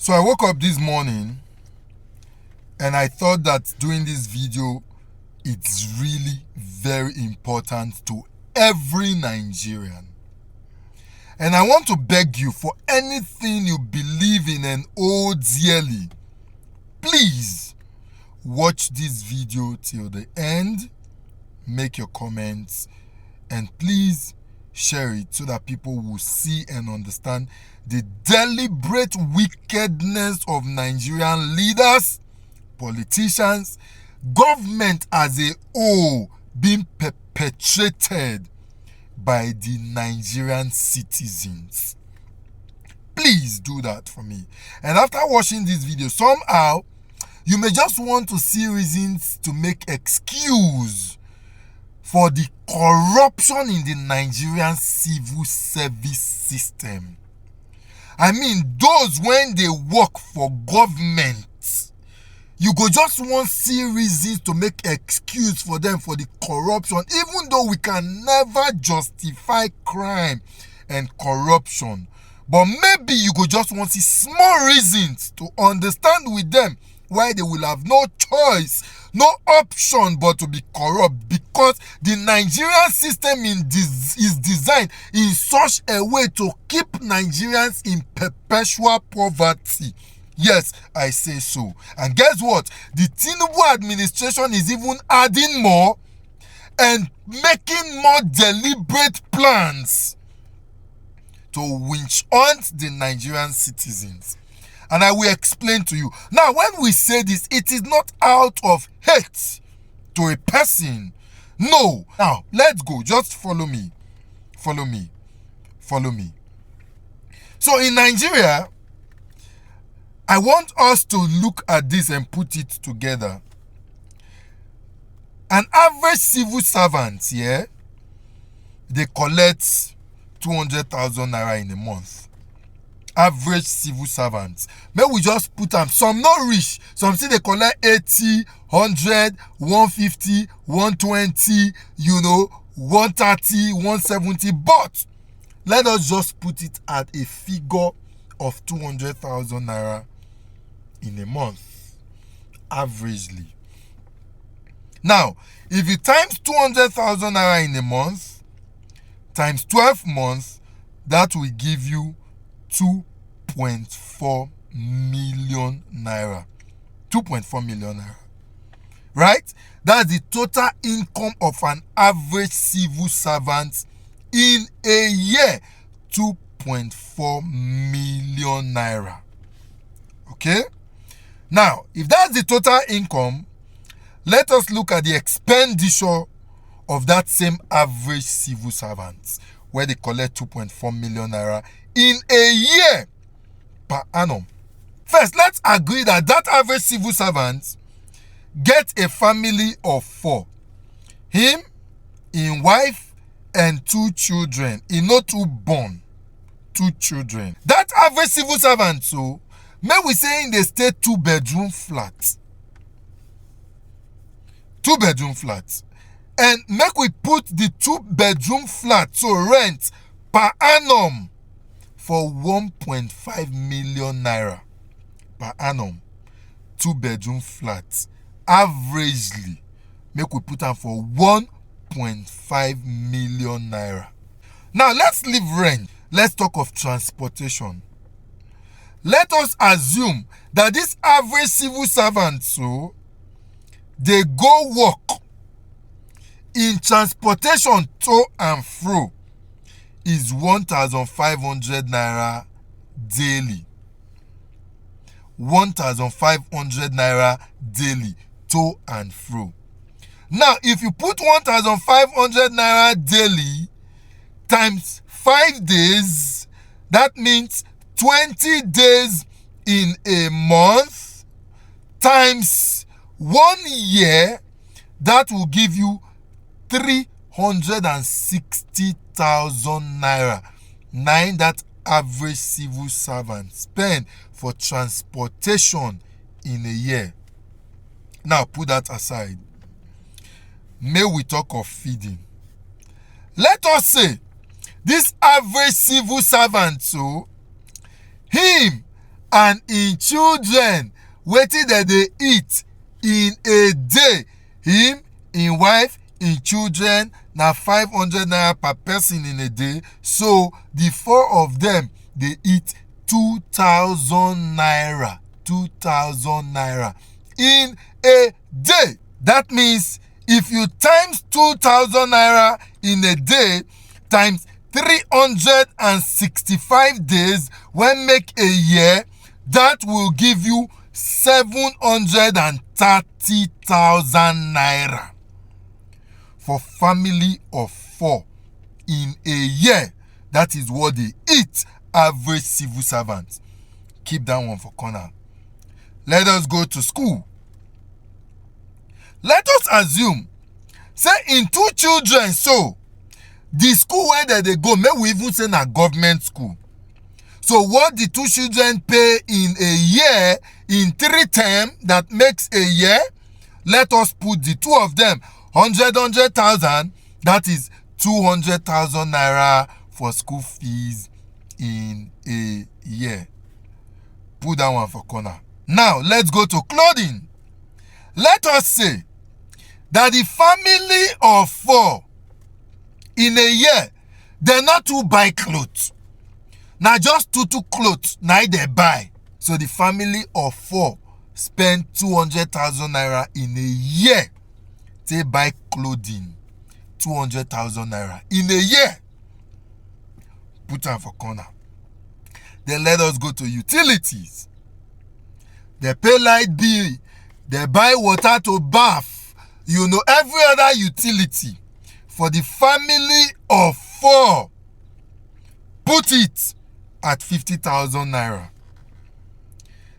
So I woke up this morning and I thought that doing this video, it's really very important to every Nigerian. And I want to beg you, for anything you believe in and hold dearly, please watch this video till the end, make your comments, and please share it so that people will see and understand the deliberate wickedness of Nigerian leaders, politicians, government as a whole being perpetrated by the Nigerian citizens. Please do that for me. And after watching this video, somehow you may just want to see reasons to make excuse for the corruption in the Nigerian civil service system. I mean, those when they work for government, you go just want to see reasons to make excuse for them for the corruption, even though we can never justify crime and corruption. But maybe you go just want to see small reasons to understand with them why they will have no choice, no option but to be corrupt, because the Nigerian system is designed in such a way to keep Nigerians in perpetual poverty. Yes, I say so. And guess what? The Tinubu administration is even adding more and making more deliberate plans to winch hunt the Nigerian citizens. And I will explain to you. Now, when we say this, it is not out of hate to a person. No. Now, let's go. Just follow me. Follow me. Follow me. So in Nigeria, I want us to look at this and put it together. An average civil servant, yeah, they collect 200,000 naira in a month. Average civil servants. May we just put them, some not rich, some say they collect 80, 100, 150, 120, 130, 170, but let us just put it at a figure of 200,000 naira in a month, averagely. Now, if you times 200,000 naira in a month, times 12 months, that will give you 2.4 million naira. 2.4 million naira. Right? That's the total income of an average civil servant in a year. 2.4 million naira. Okay? Now, if that's the total income, let us look at the expenditure of that same average civil servant, where they collect 2.4 million naira in a year per annum. First, let's agree that average civil servant gets a family of 4. Him, his wife, and 2 children. He not 2 born. 2 children. That average civil servant, so, may we say in the state 2-bedroom flat. 2-bedroom flat. And make we put the 2-bedroom flat, so rent per annum, for 1.5 million naira per annum. 2-bedroom flat. Averagely, make we put them for 1.5 million naira. Now let's leave rent. Let's talk of transportation. Let us assume that this average civil servant, so, they go work in transportation to and fro is 1,500 naira daily. 1,500 naira daily to and fro. Now, if you put 1,500 naira daily times 5 days, that means 20 days in a month times 1 year, that will give you 360,000 naira. That average civil servant spend for transportation in a year. Now put that aside. May we talk of feeding. Let us say this average civil servant, so him and in children wetin dem dey eat in a day, him, him wife, him children na 500 naira per person in a day. So the four of them dey eat 2,000 naira, 2,000 naira in a day. That means if you times 2,000 naira in a day times 365 days when make a year, that will give you 730,000 naira for family of 4 in a year. That is what they eat, average civil servants. Keep that one for corner. Let us go to school. Let us assume say in 2 children, so the school where they go, may we even say na government school. So what the 2 children pay in a year, in 3 terms, that makes a year, let us put the 2 of them 100,000, that is 200,000 naira for school fees in a year. Put that one for corner. Now let's go to clothing. Let us say that the family of 4 in a year, they not to buy clothes. Now just 2 clothes, now they buy. So the family of 4 spend 200,000 naira in a year. They buy clothing. 200,000 naira in a year. Put them for corner. Then let us go to utilities. They pay light bill. They buy water to bath. You know, every other utility. For the family of 4, put it at 50,000 naira.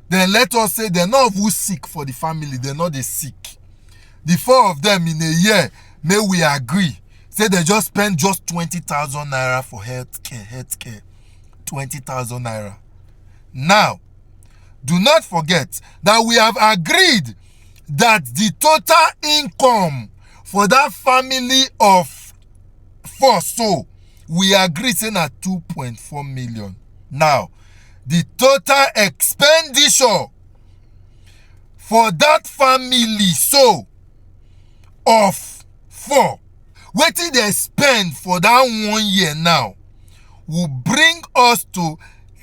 Then let us say they're not who sick for the family. They're not the sick. The 4 of them in a year, may we agree, say they just spend just 20,000 naira for healthcare. 20,000 naira. Now, do not forget that we have agreed that the total income for that family of 4, so we agree saying at 2.4 million. Now, the total expenditure for that family, so of 4, wetin they spend for that 1 year now will bring us to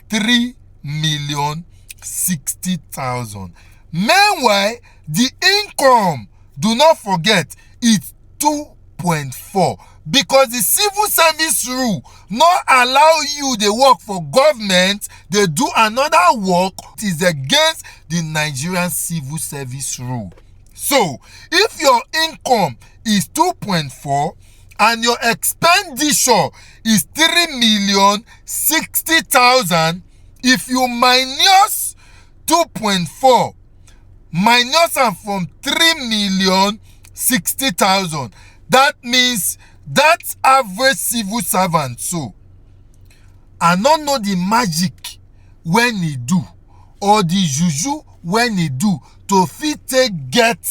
3,060,000. Meanwhile, the income, do not forget, it's 2.4, because the civil service rule not allow you they work for government, they do another work. It is against the Nigerian civil service rule. So if your income is 2.4 and your expenditure is 3,060,000, if you minus 2.4 minus am from 3,060,000, that means that average civil servant, so I don't know the magic when he do or the juju when he do to fit take get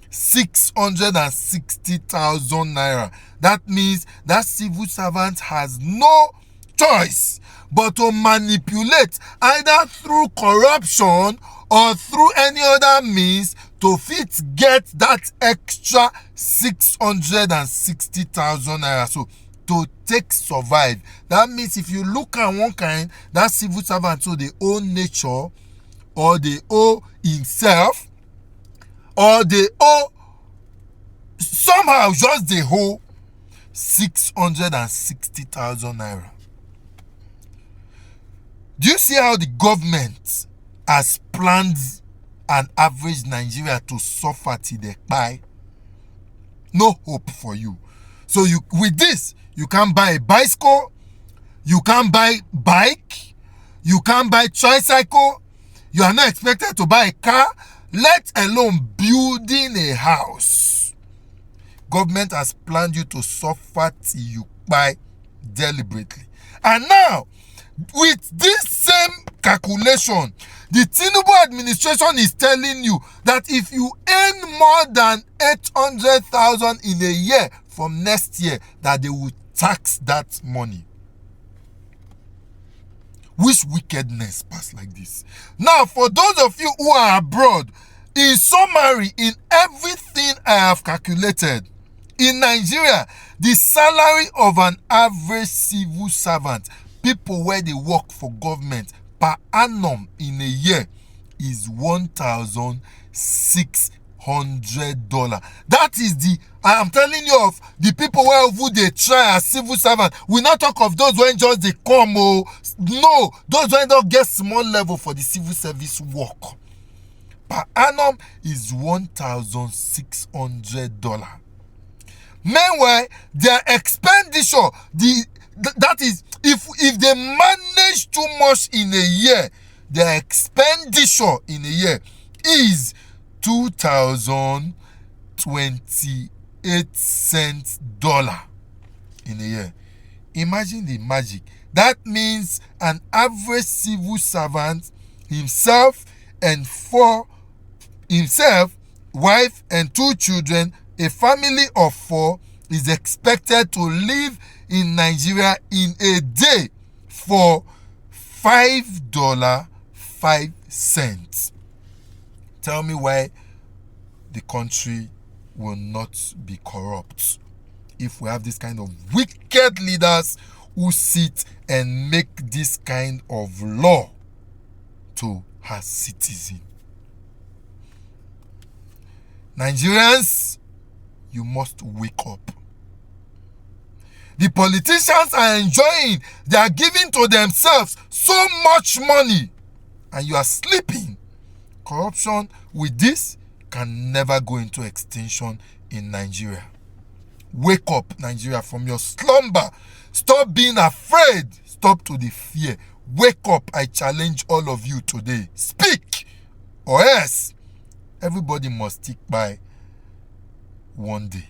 660,000 naira. That means that civil servant has no choice but to manipulate either through corruption or through any other means to fit get that extra 660,000 naira. So to take survive. That means if you look at one kind, that civil servant, so they owe nature, or they owe himself, or they owe somehow just the whole 660,000 naira. Do you see how the government has planned an average Nigeria to suffer till they buy? No hope for you. So you, with this, you can buy a bicycle, you can buy bike, you can buy tricycle, you are not expected to buy a car, let alone building a house. Government has planned you to suffer till you buy deliberately. And now, with this same calculation, the Tinubu administration is telling you that if you earn more than 800,000 in a year from next year, that they will tax that money. Which wickedness pass like this? Now, for those of you who are abroad, in summary, in everything I have calculated, in Nigeria, the salary of an average civil servant, people where they work for government, per annum in a year is $1,600. That is I am telling you of the people who they try as civil servant. We not talk of those when just they come. Oh no, those when don't get small level for the civil service work. Per annum is $1,600. Meanwhile, their expenditure, that is, if they manage too much in a year, their expenditure in a year is $2,028 in a year. Imagine the magic. That means an average civil servant, himself, wife, and 2 children, a family of 4, is expected to live in Nigeria in a day for $5.05. Tell me why the country will not be corrupt if we have this kind of wicked leaders who sit and make this kind of law to her citizens. Nigerians, you must wake up. The politicians are enjoying, they are giving to themselves so much money, and you are sleeping. Corruption with this can never go into extinction in Nigeria. Wake up, Nigeria, from your slumber. Stop being afraid. Stop to the fear. Wake up. I challenge all of you today. Speak, or else everybody must stick by one day.